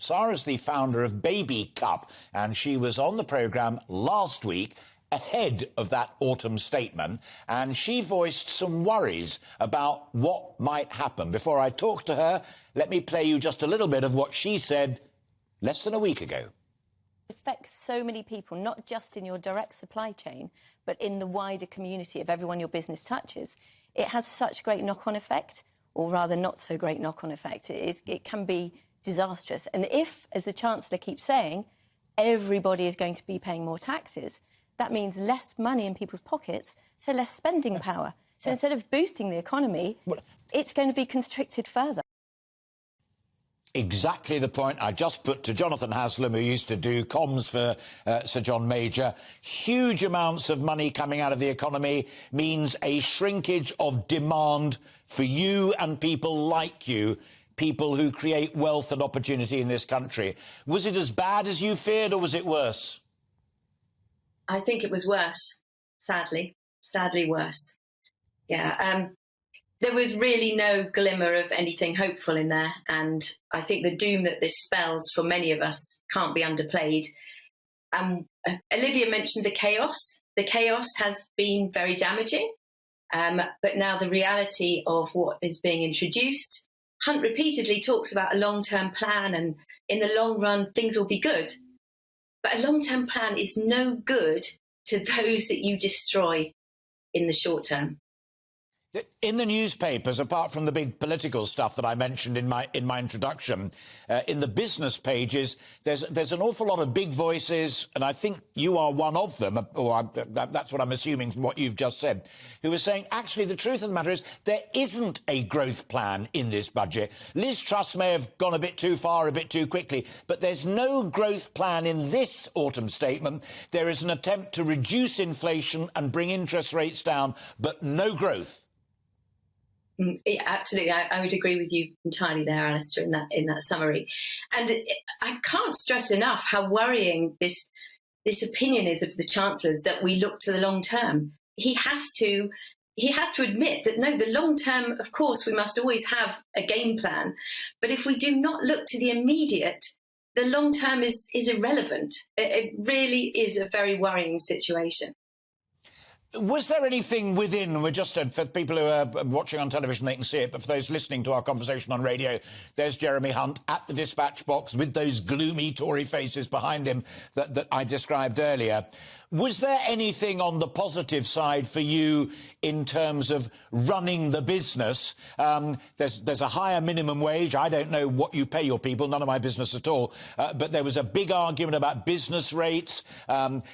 Sarah's the founder of Baby Cup, and she was on the programme last week ahead of that autumn statement, and she voiced some worries about what might happen. Before I talk to her, let me play you just a little bit of what she said less than a week ago. It affects so many people, not just in your direct supply chain, but in the wider community of everyone your business touches. It has such great knock-on effect, or rather not so great knock-on effect. It can be disastrous. And if, as the Chancellor keeps saying, everybody is going to be paying more taxes, that means less money in people's pockets, so less spending power. So instead of boosting the economy, it's going to be constricted further. Exactly the point I just put to Jonathan Haslam, who used to do comms for Sir John Major. Huge amounts of money coming out of the economy means a shrinkage of demand for you and people like you, people who create wealth and opportunity in this country. Was it as bad as you feared, or was it worse? I think it was worse, sadly worse. Yeah, there was really no glimmer of anything hopeful in there. And I think the doom that this spells for many of us can't be underplayed. Olivia mentioned the chaos. The chaos has been very damaging. But now the reality of what is being introduced, Hunt repeatedly talks about a long-term plan, and in the long run, things will be good. But a long-term plan is no good to those that you destroy in the short term. In the newspapers, apart from the big political stuff that I mentioned in my introduction, in the business pages, there's an awful lot of big voices, and I think you are one of them, or that's what I'm assuming from what you've just said, who are saying, actually, the truth of the matter is there isn't a growth plan in this budget. Liz Truss may have gone a bit too far, a bit too quickly, but there's no growth plan in this autumn statement. There is an attempt to reduce inflation and bring interest rates down, but no growth. Yeah, absolutely. I would agree with you entirely there, Alistair, in that summary. And I can't stress enough how worrying this opinion is of the Chancellor's, that we look to the long term. He has to admit that, no, the long term, of course, we must always have a game plan. But if we do not look to the immediate, the long term is irrelevant. It really is a very worrying situation. Was there anything within, we're just, for people who are watching on television, they can see it, but for those listening to our conversation on radio, there's Jeremy Hunt at the dispatch box with those gloomy Tory faces behind him that I described earlier. Was there anything on the positive side for you in terms of running the business? There's a higher minimum wage. I don't know what you pay your people, none of my business at all. But there was a big argument about business rates.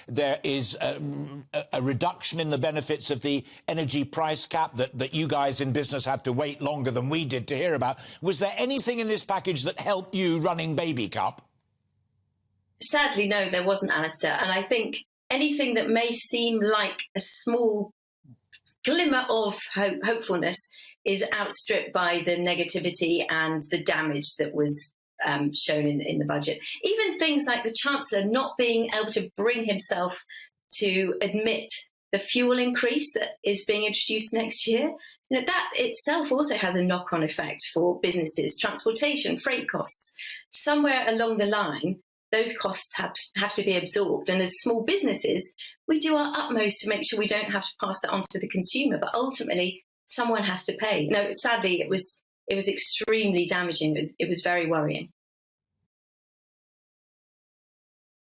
There is a reduction in the benefits of the energy price cap that you guys in business had to wait longer than we did to hear about. Was there anything in this package that helped you running Baby Cup? Sadly, no, there wasn't, Alistair. And I think anything that may seem like a small glimmer of hopefulness is outstripped by the negativity and the damage that was shown in the budget. Even things like the Chancellor not being able to bring himself to admit the fuel increase that is being introduced next year, that itself also has a knock-on effect for businesses, transportation, freight costs. Somewhere along the line, those costs have to be absorbed. And as small businesses, we do our utmost to make sure we don't have to pass that on to the consumer. But ultimately, someone has to pay. No, sadly, it was extremely damaging. It was very worrying.